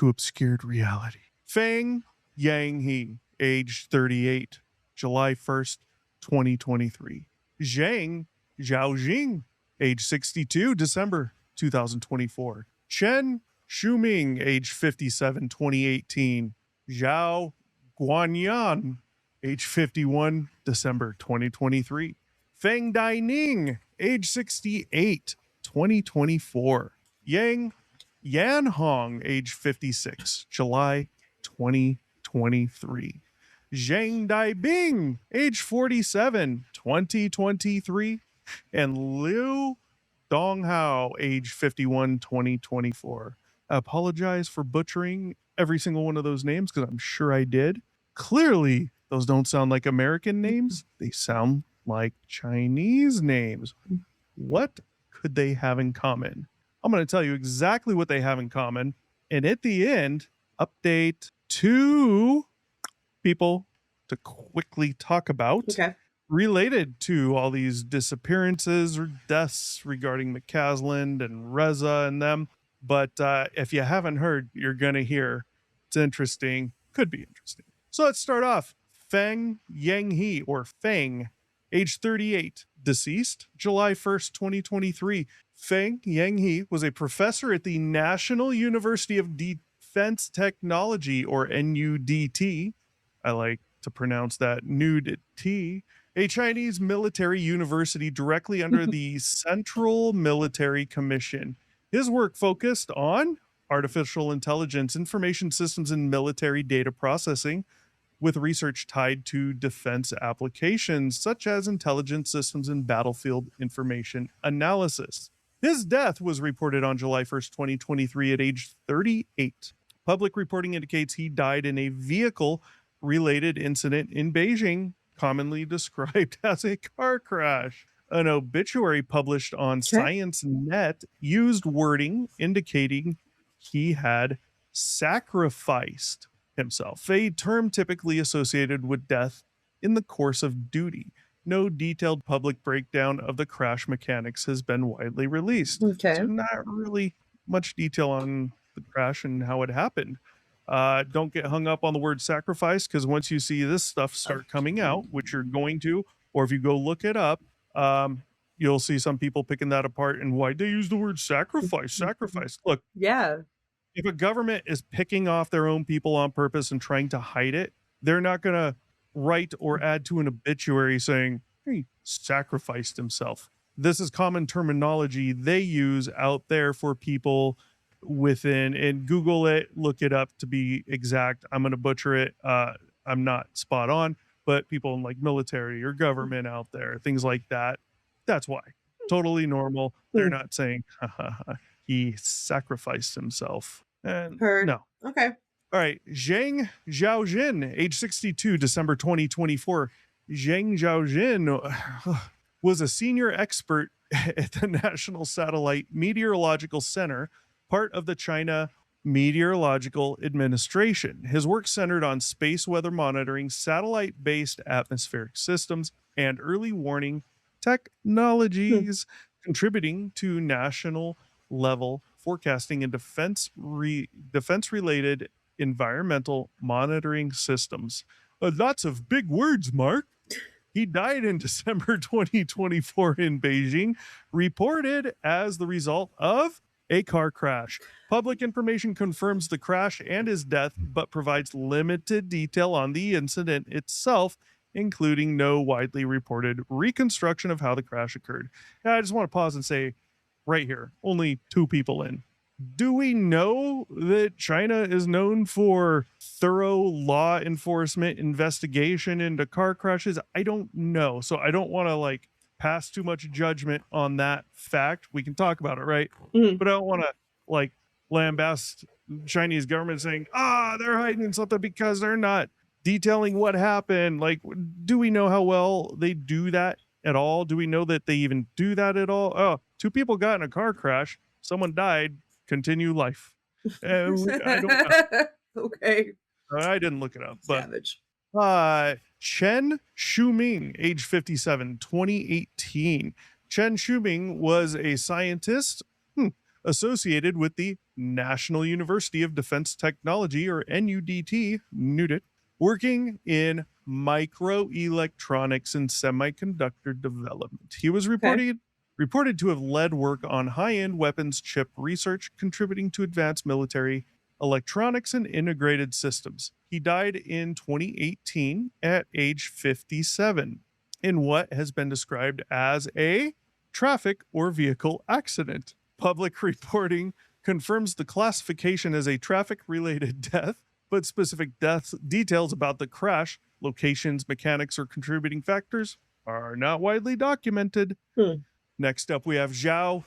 to obscured reality. Feng Yanghe, age 38, July 1st, 2023. Zhang Zhaojing, age 62, December 2024. Chen Shuming, age 57, 2018. Zhao Guanyan, age 51, December 2023. Feng Daining, age 68, 2024. Yang Yanhong, age 56, July 2023. Zhang Daibing, age 47, 2023. And Liu Donghao, age 51, 2024. I apologize for butchering every single one of those names because I'm sure I did. Clearly, those don't sound like American names. They sound like Chinese names. What could they have in common? I'm going to tell you exactly what they have in common. And at the end, update 2 people to quickly talk about related to all these disappearances or deaths regarding McCasland and Reza and them. But if you haven't heard, you're going to hear. It's interesting. Could be interesting. So let's start off. Feng Yanghe, or Feng, age 38, deceased July 1st, 2023. Feng Yanghe was a professor at the National University of Defense Technology, or NUDT. I like to pronounce that NUDT, a Chinese military university directly under the Central Military Commission. His work focused on artificial intelligence, information systems, and military data processing, with research tied to defense applications such as intelligence systems and battlefield information analysis. His death was reported on July 1st, 2023 at age 38. Public reporting indicates he died in a vehicle-related incident in Beijing, commonly described as a car crash. An obituary published on ScienceNet used wording indicating he had sacrificed himself, a term typically associated with death in the course of duty. No detailed public breakdown of the crash mechanics has been widely released. So not really much detail on the crash and how it happened. Don't get hung up on the word sacrifice, because once you see this stuff start coming out, which you're going to, or if you go look it up, you'll see some people picking that apart and why they use the word sacrifice. Look, if a government is picking off their own people on purpose and trying to hide it, they're not going to write or add to an obituary saying he sacrificed himself. This is common terminology they use out there for people within, and Google it, look it up to be exact. I'm going to butcher it. I'm not spot on, but people in like military or government out there, things like that. That's why. Totally normal. They're not saying he sacrificed himself. And no. Okay. All right. Zhang Zhaojin, age 62, December 2024. Zhang Zhaojin was a senior expert at the National Satellite Meteorological Center, part of the China Meteorological Administration. His work centered on space weather monitoring, satellite-based atmospheric systems, and early warning technologies, contributing to national level forecasting and defense-related environmental monitoring systems. Lots of big words, Mark. He died in December 2024 in Beijing, reported as the result of a car crash. Public information confirms the crash and his death, but provides limited detail on the incident itself, including no widely reported reconstruction of how the crash occurred. Now, I just want to pause and say, right here, only 2 people in. Do we know that China is known for thorough law enforcement investigation into car crashes? I don't know. So I don't want to like pass too much judgment on that fact. We can talk about it, right? But I don't want to like lambast Chinese government saying, they're hiding something because they're not detailing what happened. Like, do we know how well they do that at all? Do we know that they even do that at all? Oh, 2 people got in a car crash. Someone died. Continue life. I don't know. Okay. I didn't look it up. Savage. But Chen Shuming, age 57, 2018. Chen Shuming was a scientist associated with the National University of Defense Technology, or NUDT, working in microelectronics and semiconductor development. He was Okay. reported to have led work on high-end weapons chip research, contributing to advanced military electronics and integrated systems. He died in 2018 at age 57 in what has been described as a traffic or vehicle accident. Public reporting confirms the classification as a traffic-related death, but specific death details about the crash, locations, mechanics, or contributing factors are not widely documented. Hmm. Next up, we have Zhao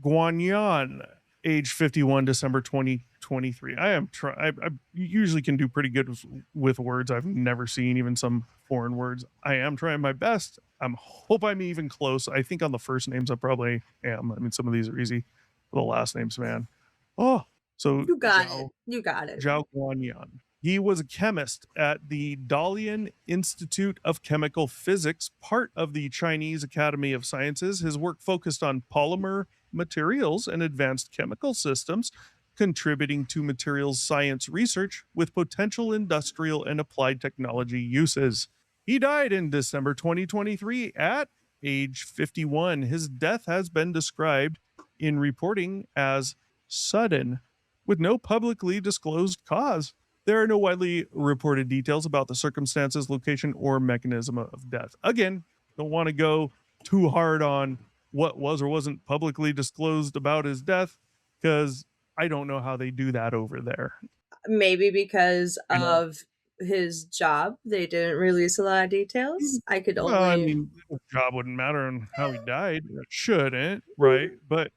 Guanyan, age 51, December 2023. I usually can do pretty good with words. I've never seen even some foreign words. I am trying my best. Hope I'm even close. I think on the first names I probably am. I mean, some of these are easy. The last names, man. Oh, so You got it. You got it. Zhao Guanyan. He was a chemist at the Dalian Institute of Chemical Physics, part of the Chinese Academy of Sciences. His work focused on polymer materials and advanced chemical systems, contributing to materials science research with potential industrial and applied technology uses. He died in December 2023 at age 51. His death has been described in reporting as sudden, with no publicly disclosed cause. There are no widely reported details about the circumstances, location, or mechanism of death. Again, don't want to go too hard on what was or wasn't publicly disclosed about his death, because I don't know how they do that over there. Maybe because You know, of his job, they didn't release a lot of details. I could well, I only mean, his job wouldn't matter on how he died. It shouldn't, right? But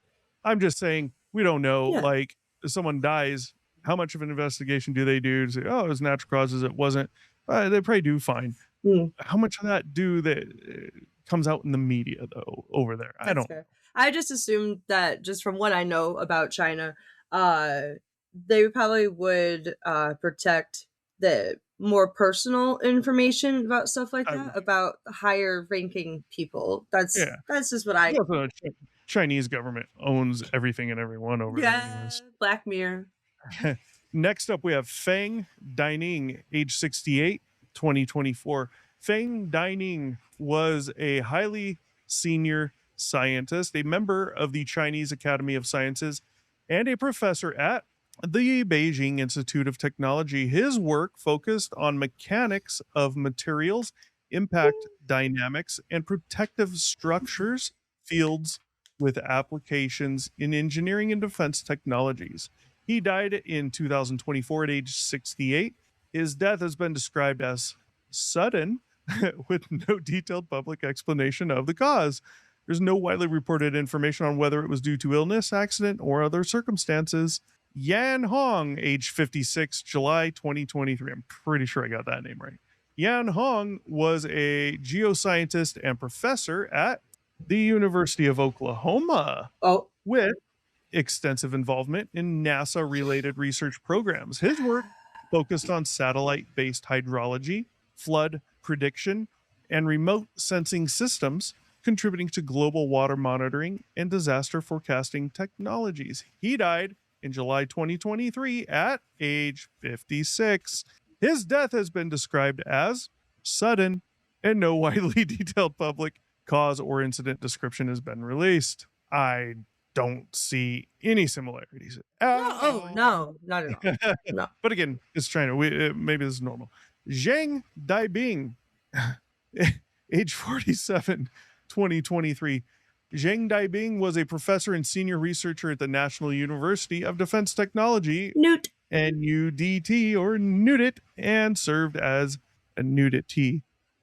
I'm just saying, we don't know. yeah. Like, if someone dies, how much of an investigation do they do to say, oh, it was natural causes, it wasn't? They probably do fine. Mm, How much of that do that comes out in the media though over there? I that's don't. fair. I just assumed that just from what I know about China, uh, they probably would protect the more personal information about stuff like I that, about higher ranking people. yeah. That's just what I Well, the Chinese government owns everything and everyone over there, yeah, anyways. Black Mirror. Next up, we have Feng Dining, age 68, 2024. Feng Dining was a highly senior scientist, a member of the Chinese Academy of Sciences, and a professor at the Beijing Institute of Technology. His work focused on mechanics of materials, impact dynamics, and protective structures fields with applications in engineering and defense technologies. He died in 2024 at age 68. His death has been described as sudden, with no detailed public explanation of the cause. There's no widely reported information on whether it was due to illness, accident, or other circumstances. Yan Hong, age 56, July 2023. I'm pretty sure I got that name right. Yan Hong was a geoscientist and professor at the University of Oklahoma Oh, with extensive involvement in NASA related research programs. His work focused on satellite based hydrology, flood prediction, and remote sensing systems, contributing to global water monitoring and disaster forecasting technologies. He died in July 2023 at age 56. His death has been described as sudden, and no widely detailed public cause or incident description has been released. I don't see any similarities at no, oh all. no, not at all. No. But again, it's China. Maybe this is normal. Zhang Daibing, age 47, 2023. Zhang Daibing was a professor and senior researcher at the National University of Defense Technology, Newt. NUDT or NUDIT, and served as a NUDIT.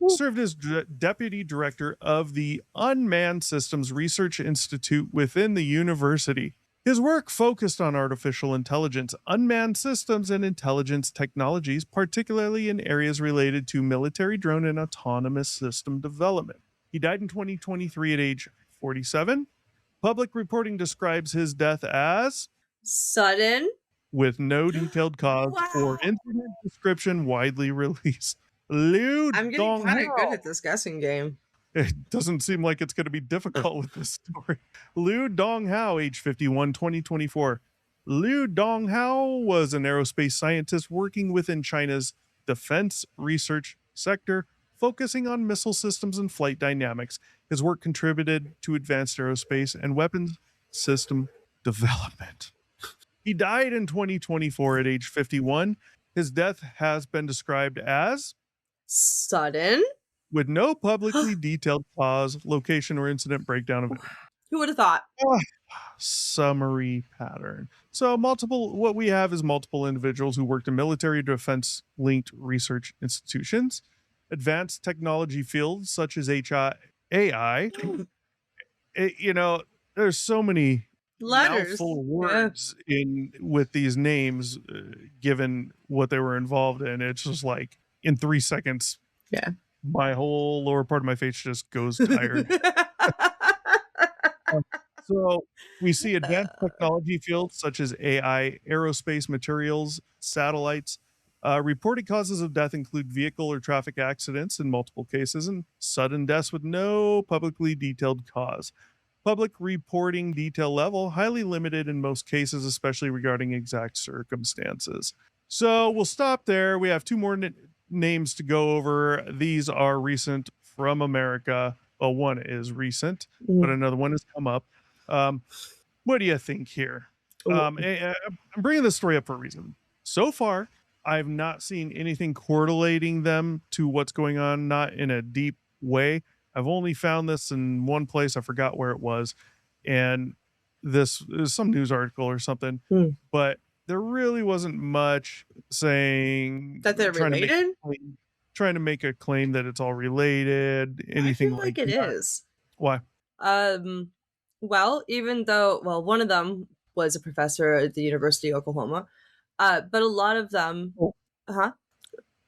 Served as deputy director of the Unmanned Systems Research Institute within the university. His work focused on artificial intelligence, unmanned systems, and intelligence technologies, particularly in areas related to military drone and autonomous system development. He died in 2023 at age 47. Public reporting describes his death as Sudden. with no detailed cause or Wow. incident description widely released. Liu I'm getting Donghao. kind of good at this guessing game. It doesn't seem like it's going to be difficult with this story. Liu Donghao, age 51, 2024. Liu Donghao was an aerospace scientist working within China's defense research sector, focusing on missile systems and flight dynamics. His work contributed to advanced aerospace and weapons system development. He died in 2024 at age 51. His death has been described as Sudden? with no publicly detailed cause, location, or incident breakdown of Who would have thought? summary pattern. So what we have is multiple individuals who worked in military defense linked research institutions, advanced technology fields such as AI. There's so many Letters. mouthful words in with these names, given what they were involved in. It's just like in 3 seconds, Yeah. my whole lower part of my face just goes tired. So we see advanced technology fields such as AI, aerospace materials, satellites. Reported causes of death include vehicle or traffic accidents in multiple cases and sudden deaths with no publicly detailed cause. Public reporting detail level highly limited in most cases, especially regarding exact circumstances. So we'll stop there. We have two more names to go over. These are recent from America. Well, one is recent, but another one has come up. What do you think here? I'm bringing this story up for a reason. So far, I've not seen anything correlating them to what's going on, not in a deep way. I've only found this in one place. I forgot where it was. And this is some news article or something, but there really wasn't much saying that they're related. Trying to make a claim that it's all related, anything like it that. is. Why? Well, even though, one of them was a professor at the University of Oklahoma, but a lot of them,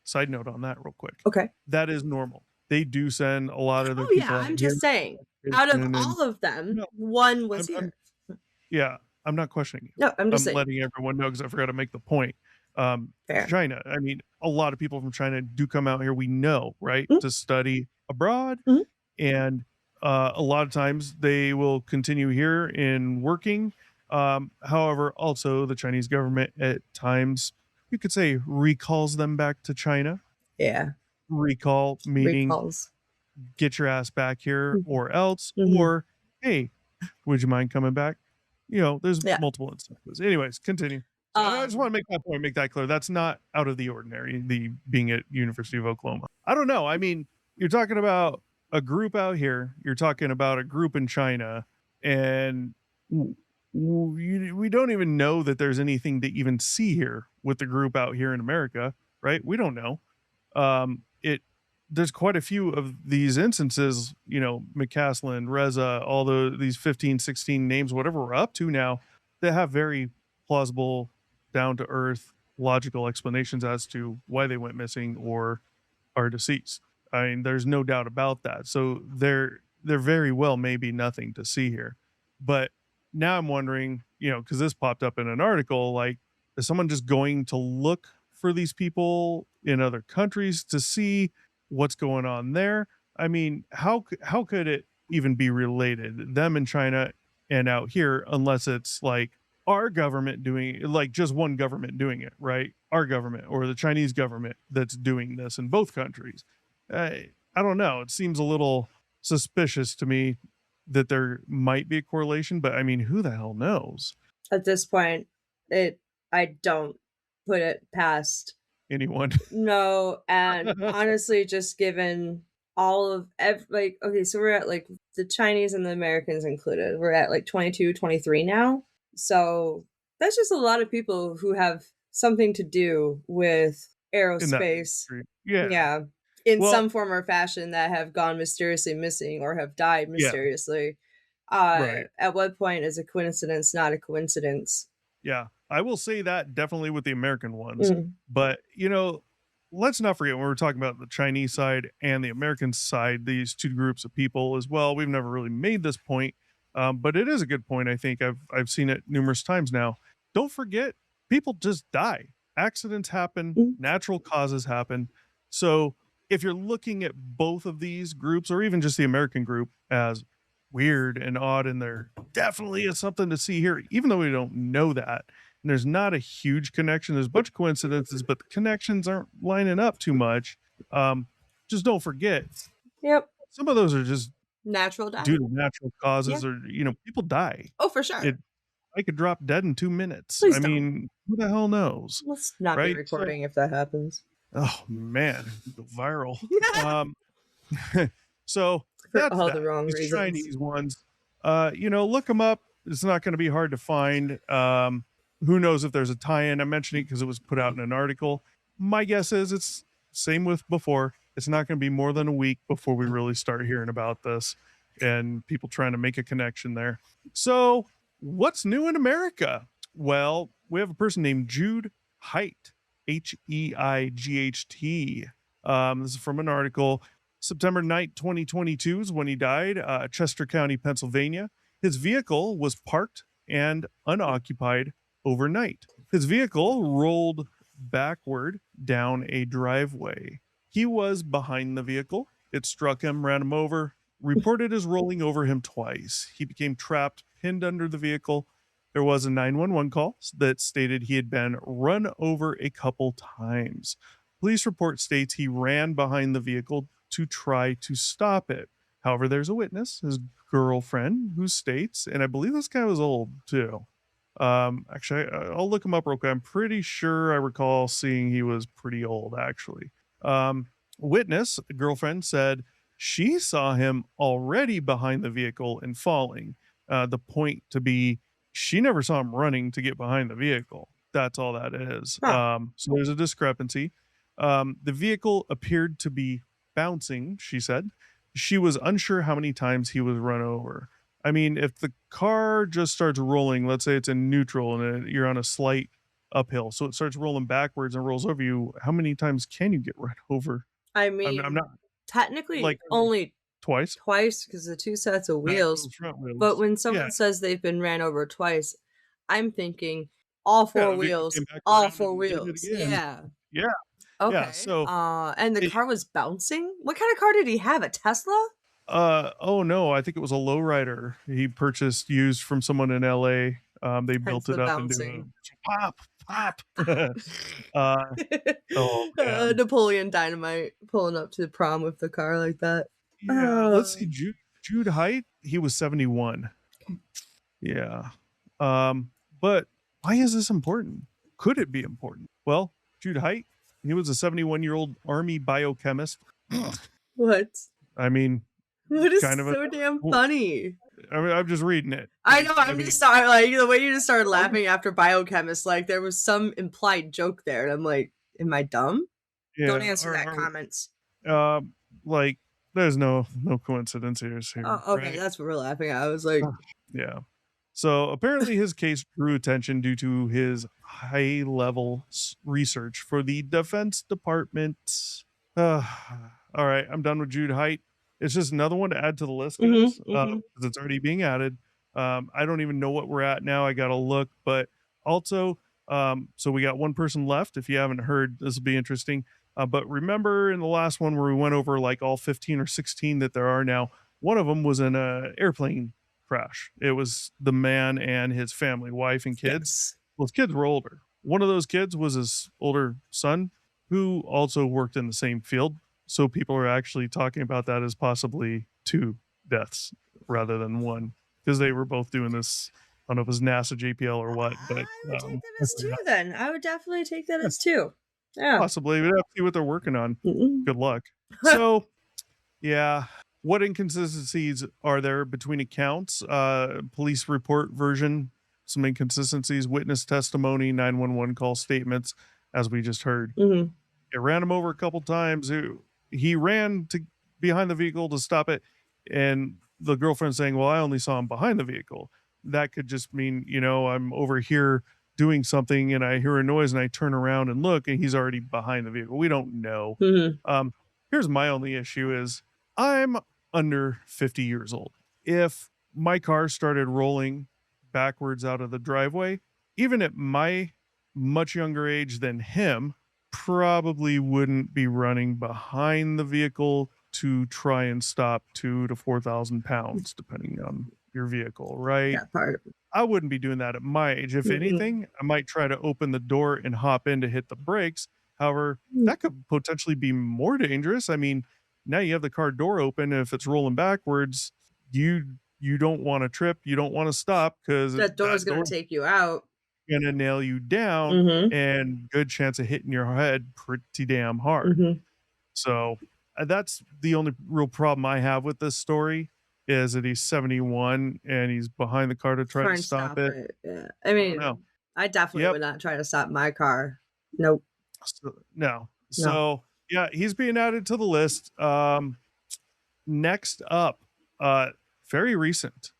Side note on that real quick. Okay. That is normal. They do send a lot of their people. Yeah, I'm just saying, out of all of them, one was here. Yeah, I'm not questioning you. No, I'm just saying. Letting everyone know because I forgot to make the point. China, I mean, a lot of people from China do come out here, we know, right, to study abroad. And a lot of times they will continue here in working. However, also the Chinese government at times, you could say, recalls them back to China. Yeah. Recall meaning get your ass back here or else, or hey, would you mind coming back? There's multiple instances. Anyways, continue. So I just want to make that point, make that clear. That's not out of the ordinary, the being at University of Oklahoma. I don't know. I mean, you're talking about a group out here, you're talking about a group in China, and we don't even know that there's anything to even see here with the group out here in America, right? We don't know. There's quite a few of these instances, McCaslin, Reza, all these 15, 16 names, whatever we're up to now, that have very plausible, down to earth, logical explanations as to why they went missing or are deceased. I mean, there's no doubt about that. So there very well may be nothing to see here. But now I'm wondering, because this popped up in an article, like, is someone just going to look for these people in other countries to see what's going on there? I mean, how could it even be related, them in China and out here, unless it's like our government doing it, like just one government doing it, right? Our government or the Chinese government that's doing this in both countries. I don't know. It seems a little suspicious to me that there might be a correlation, but I mean, who the hell knows? At this point, I don't put it past anyone. No, and honestly, just given all of okay, so we're at like the Chinese and the Americans included, we're at like 22, 23 now. So that's just a lot of people who have something to do with aerospace. In some form or fashion, that have gone mysteriously missing or have died mysteriously. Right. At what point is a coincidence not a coincidence? Yeah, I will say that definitely with the American ones. But, let's not forget when we're talking about the Chinese side and the American side, these two groups of people as well. We've never really made this point, but it is a good point. I think I've seen it numerous times now. Don't forget, people just die. Accidents happen. Natural causes happen. So if you're looking at both of these groups, or even just the American group, as weird and odd, and there definitely is something to see here, even though we don't know that, there's not a huge connection. There's a bunch of coincidences, but the connections aren't lining up too much. Just don't forget, Yep. some of those are just Natural death. due to natural Yeah. causes, or people die. Oh, for sure. I could drop dead in 2 minutes. Please I don't. mean, who the hell knows, Let's not be right? So, recording if that happens. oh man, go viral. So For that's all that. the wrong These reasons. Chinese ones. Look them up. It's not going to be hard to find. Who knows if there's a tie-in? I'm mentioning it because it was put out in an article. My guess is it's same with before. It's not going to be more than a week before we really start hearing about this and people trying to make a connection there. So, what's new in America? Well, we have a person named Jude Height, Height. This is from an article. September 9th, 2022 is when he died, Chester County, Pennsylvania. His vehicle was parked and unoccupied overnight. His vehicle rolled backward down a driveway. He was behind the vehicle. It struck him, ran him over, reported as rolling over him twice. He became trapped, pinned under the vehicle. There was a 911 call that stated he had been run over a couple times. Police report states he ran behind the vehicle to try to stop it. However, there's a witness, his girlfriend, who states, and I believe this guy was old too. Actually, I'll look him up real quick. I'm pretty sure I recall seeing he was pretty old, actually. Witness, girlfriend, said she saw him already behind the vehicle and falling. The point to be, she never saw him running to get behind the vehicle. That's all that is. Huh. So there's a discrepancy. The vehicle appeared to be bouncing, she said. She was unsure how many times he was run over. I mean, if the car just starts rolling, let's say it's in neutral and you're on a slight uphill, so it starts rolling backwards and rolls over you, how many times can you get run over? I I'm mean, not technically like only twice. twice because the two sets of Not wheels. those front wheels. But when Yeah, someone says they've been ran over twice, I'm thinking all yeah, four the vehicle wheels, came back all around four and did it wheels. again. Yeah. Yeah, Okay. so And the it, car was bouncing? What kind of car did he have? A Tesla? oh no, I think it was a lowrider he purchased used from someone in LA. They Hence built the it up into bouncing. a pop. Oh man. Napoleon Dynamite pulling up to the prom with the car like that. Yeah, let's Uh, see. Jude Height, he was 71. Yeah. But why is this important? Could it be important? Well, Jude Height, he was a 71-year-old Army biochemist. what? I mean, What is kind of a. so damn Well, funny? I mean, I'm just reading it. I know, I I'm mean, just sorry, like the way you just started I'm laughing after biochemist, like there was some implied joke there, and I'm like, am I dumb? Don't yeah. answer that comments. Like there's no coincidences here, Oh, okay, right? that's what we're laughing at. I was like, Yeah. So apparently his case drew attention due to his high level research for the Defense Department. All right, I'm done with Jude Height. It's just another one to add to the list, guys, because it's already being added. I don't even know what we're at now. I got to look, but also, so we got one person left. If you haven't heard, this will be interesting. But remember in the last one where we went over like all 15 or 16 that there are now, one of them was in an airplane crash. It was the man and his family, wife and kids. yes. Well, his kids were older. One of those kids was his older son, who also worked in the same field. So people are actually talking about that as possibly 2 deaths rather than 1, because they were both doing this. I don't know if it was NASA, JPL, or what, but I would take that as 2 then. I would definitely take that as 2. Yeah. possibly we'd have to see what they're working on. Mm-mm. Good luck. So, yeah. What inconsistencies are there between accounts? Police report version, some inconsistencies, witness testimony, 911 call statements, as we just heard. Mhm. It ran him over a couple times. He ran to behind the vehicle to stop it, and the girlfriend saying, "Well, I only saw him behind the vehicle." That could just mean, I'm over here doing something and I hear a noise and I turn around and look and he's already behind the vehicle. We don't know. Mhm. Here's my only issue is I'm under 50 years old. If my car started rolling backwards out of the driveway, even at my much younger age than him, probably wouldn't be running behind the vehicle to try and stop 2 to 4,000 pounds, depending on your vehicle, right? That part. I wouldn't be doing that at my age. If Mm-mm. anything, I might try to open the door and hop in to hit the brakes. However, Mm. that could potentially be more dangerous. I mean, now you have the car door open, and if it's rolling backwards, you don't want to trip, you don't want to stop, because That door's that gonna door's take you out. gonna nail you down, Mm-hmm. and good chance of hitting your head pretty damn hard. Mm-hmm. So that's the only real problem I have with this story, is that he's 71 and he's behind the car to try to stop it. Yeah. I I don't mean, know. I definitely Yep. would not try to stop my car. Nope. So, no. No. So yeah, he's being added to the list. Next up, very recent.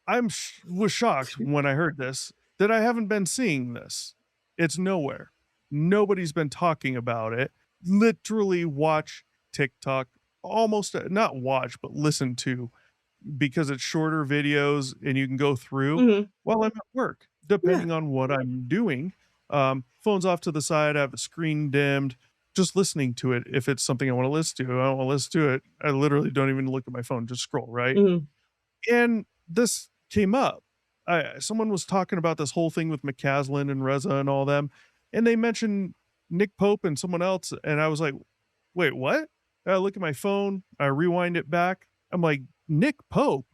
Was shocked when I heard this that I haven't been seeing this. It's nowhere. Nobody's been talking about it. Literally watch TikTok, almost not watch, but listen to, because it's shorter videos and you can go through Mhm. while I'm at work, depending on what I'm doing. Phone's off to the side, I have the screen dimmed, just listening to it. If it's something I want to listen to, I don't want to listen to it. I literally don't even look at my phone, just scroll, right? Mhm. And this came up. Someone was talking about this whole thing with McCaslin and Reza and all them, and they mentioned Nick Pope and someone else, and I was like, wait, what? I look at my phone, I rewind it back. I'm like, Nick Pope?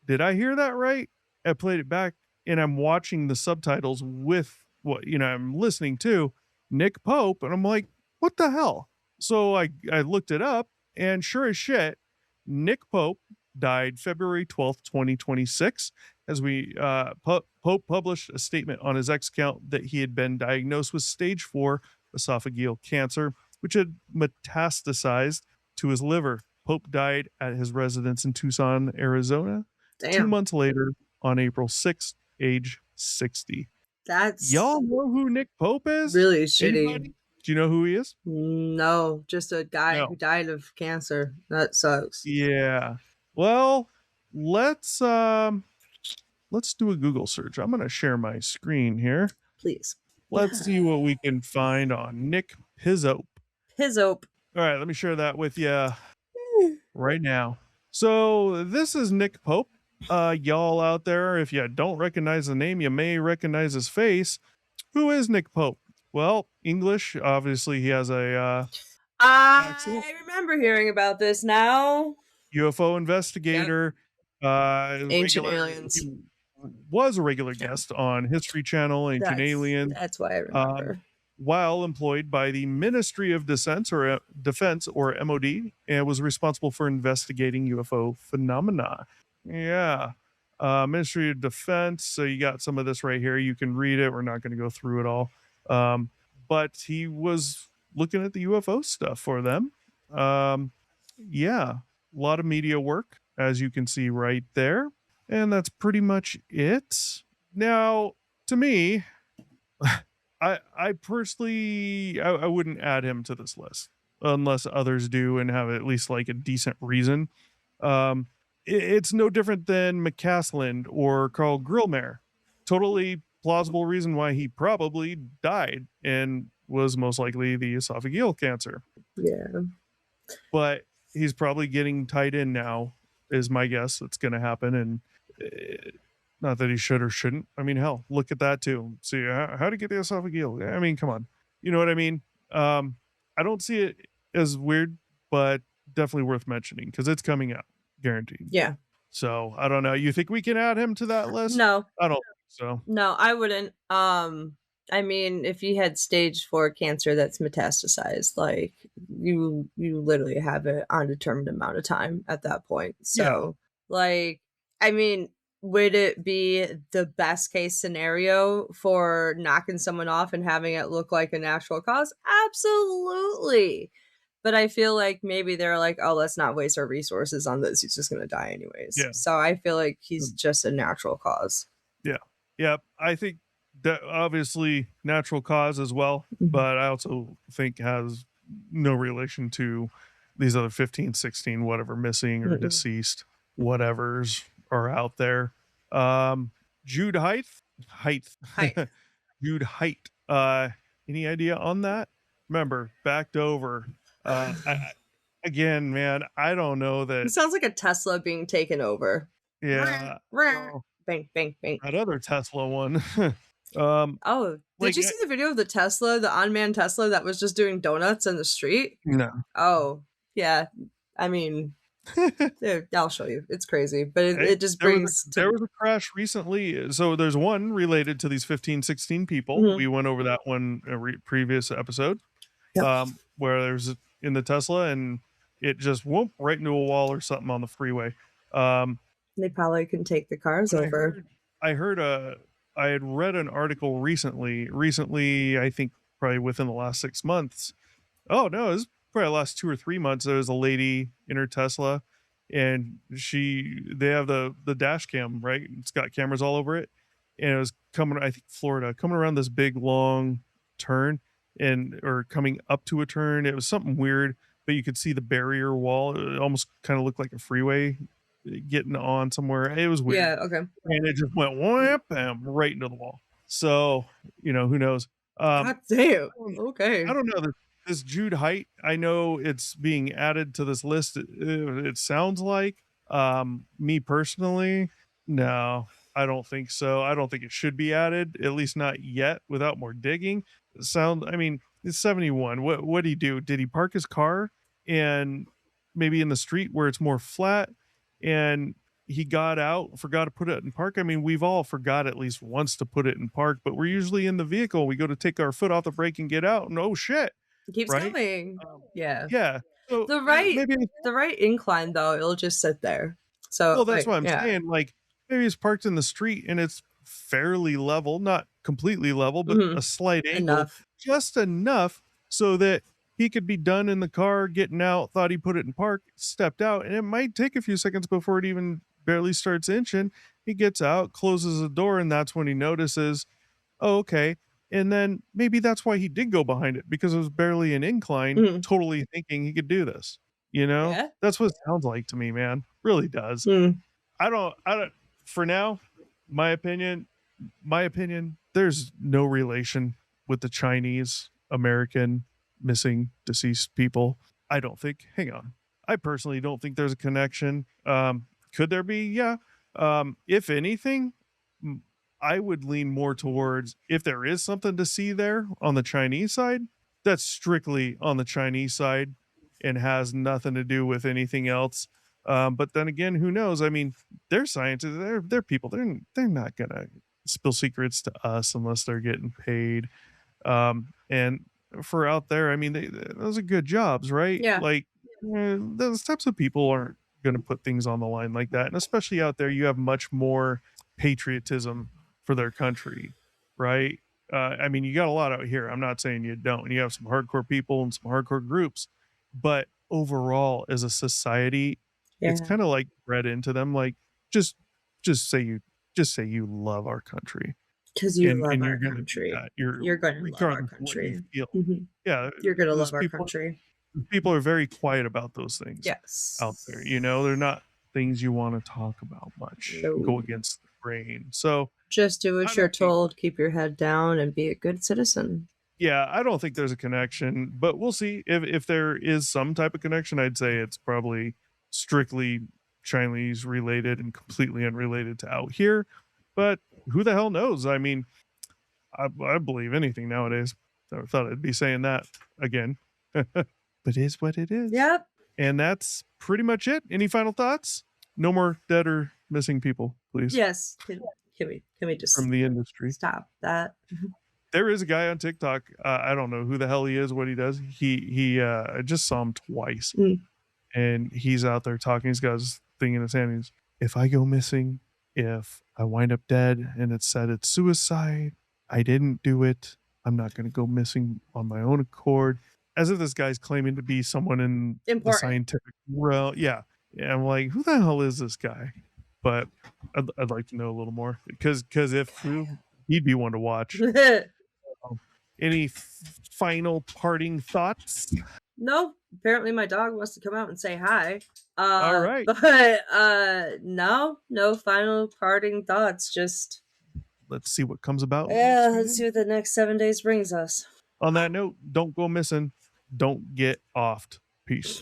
Did I hear that right? I played it back, and I'm watching the subtitles with what I'm listening to, Nick Pope, and I'm like, what the hell? So I looked it up, and sure as shit, Nick Pope died February 12th, 2026, as Pope published a statement on his X account that he had been diagnosed with stage 4 esophageal cancer, which had metastasized to his liver. Pope died at his residence in Tucson, Arizona, 2 Damn. months later on April 6th, age 60. That's Y'all know who Nick Pope is? really shitty. Anybody? Do you know who he is? No, just a guy No. who died of cancer. That sucks. Yeah. Well, let's do a Google search. I'm going to share my screen here. Please. Let's see what we can find on Nick Pizzope. Pizzope. All right, let me share that with you right now. So this is Nick Pope. Y'all out there, if you don't recognize the name, you may recognize his face. Who is Nick Pope? Well, English. Obviously, he has a accent. I remember hearing about this now. UFO investigator. Ancient regular- aliens. He was a regular guest on History Channel, Ancient Aliens. That's why I remember. While employed by the Ministry of Defense or MOD, and was responsible for investigating UFO phenomena. Yeah. Ministry of Defense. So you got some of this right here. You can read it. We're not going to go through it all. But he was looking at the UFO stuff for them. Yeah. A lot of media work, as you can see right there. And that's pretty much it. Now, to me, I personally, I wouldn't add him to this list unless others do and have at least like a decent reason. It's no different than McCaslin or Carl Grillmere. Totally plausible reason why he probably died, and was most likely the esophageal cancer. Yeah. But he's probably getting tied in now, is my guess. That's going to happen. And not that he should or shouldn't. I mean, hell, look at that too. See how to get the esophageal. I mean, come on. You know what I mean? I don't see it as weird, but definitely worth mentioning because it's coming out, guaranteed. Yeah. So I don't know. You think we can add him to that list? No. I don't think so. No, I wouldn't. I mean, if you had stage 4 cancer that's metastasized, like you literally have an undetermined amount of time at that point. So, like, I mean, would it be the best case scenario for knocking someone off and having it look like a natural cause? Absolutely. But I feel like maybe they're like, oh, let's not waste our resources on this. He's just going to die anyways. Yeah. So I feel like he's just a natural cause. Yeah, I think that obviously natural cause as well, but I also think has no relation to these other 15, 16, whatever missing or deceased, whatever's are out there. Jude Height. Jude Height. Any idea on that? Remember, backed over. again, man, I don't know It that. sounds like a Tesla being taken over. Yeah, well, Bang, bang, bang. that other Tesla one. um, Oh, did like you see the video of the Tesla, the unmanned Tesla that was just doing donuts in the street? no. Oh, yeah. I mean, I'll show you. It's crazy, but Hey, it just brings there to. was a crash recently. So there's one related to these 15, 16 people. Mhm. We went over that one previous episode. Yep. Where there's in the Tesla and it just whoop right into a wall or something on the freeway. They probably can take the cars But over. I heard I had read an article recently, I think probably within the last 6 months. Oh no, it was probably the last 2 or 3 months. There was a lady in her Tesla and they have the dash cam, right? It's got cameras all over it. And it was coming, I think Florida, coming around this big long turn or coming up to a turn. It was something weird, but you could see the barrier wall. It almost kind of looked like a freeway getting on somewhere. It was weird. Yeah, okay. And it just went wham, bam, right into the wall. So, who knows? God damn. Okay. I don't know. This Jude Height, I know it's being added to this list. It sounds like. Me personally, no, I don't think so. I don't think it should be added, at least not yet, without more digging. I mean, it's 71. What did he do? Did he park his car and maybe in the street where it's more flat and he got out, forgot to put it in park? I mean, we've all forgot at least once to put it in park, but we're usually in the vehicle. We go to take our foot off the brake and get out, and oh shit, It keeps right? coming. Yeah. Yeah. So The right maybe the right incline though, it'll just sit there. So well, that's like, what I'm yeah. saying. Like maybe it's parked in the street and it's fairly level, not completely level, but Mhm. a slight angle, Enough. just enough so that he could be done in the car, getting out, thought he put it in park, stepped out, and it might take a few seconds before it even barely starts inching. He gets out, closes the door, and that's when he notices, oh, okay. And then maybe that's why he did go behind it because it was barely an incline, Mhm. totally thinking he could do this. Yeah. That's what it sounds like to me, man. Really does. Mm. I don't, for now, my opinion, there's no relation with the Chinese American missing deceased people. I don't think, hang on. I personally don't think there's a connection. Could there be? Yeah. If anything, I would lean more towards if there is something to see there on the Chinese side, that's strictly on the Chinese side and has nothing to do with anything else. But then again, who knows? I mean, they're scientists, they're people. They're not gonna spill secrets to us unless they're getting paid. And for out there, I mean, those are good jobs, right? Yeah. Like those types of people aren't gonna put things on the line like that. And especially out there, you have much more patriotism for their country, right? I mean, you got a lot out here. I'm not saying you don't. You have some hardcore people and some hardcore groups, but overall, as a society, it's Yeah. kind of like bred into them. Like, just, just say you love our country, Because you love and our you're gonna do country. that. You're gonna love our Regardless of what you country. feel. Mhm. Yeah, You're gonna those love our people country. people are very quiet about those things Yes. out there. They're not things you want to talk about much. No. Go against the grain. So Just do I what you're don't think told, keep your head down, and be a good citizen. yeah, I don't think there's a connection, but we'll see if there is some type of connection. I'd say it's probably strictly Chinese related and completely unrelated to out here. But who the hell knows? I mean, I believe anything nowadays. I thought I'd be saying that again, but it is what it is. Yep. And that's pretty much it. Any final thoughts? No more dead or missing people, please. Yes. Can we just From the industry. stop that? There is a guy on TikTok. I don't know who the hell he is, what he does. I just saw him twice, and he's out there talking. He's got his thing in his hand. If I go missing, if I wind up dead, and it's said it's suicide, I didn't do it. I'm not going to go missing on my own accord. As if this guy's claiming to be someone in the Important. scientific realm. Yeah. I'm like, who the hell is this guy? But I'd like to know a little more because if he'd be one to watch. Any final parting thoughts? No, apparently my dog wants to come out and say hi. All right. But no final parting thoughts. Just Let's see what comes about. let's see what the next 7 days brings us. On that note, don't go missing. Don't get offed. Peace.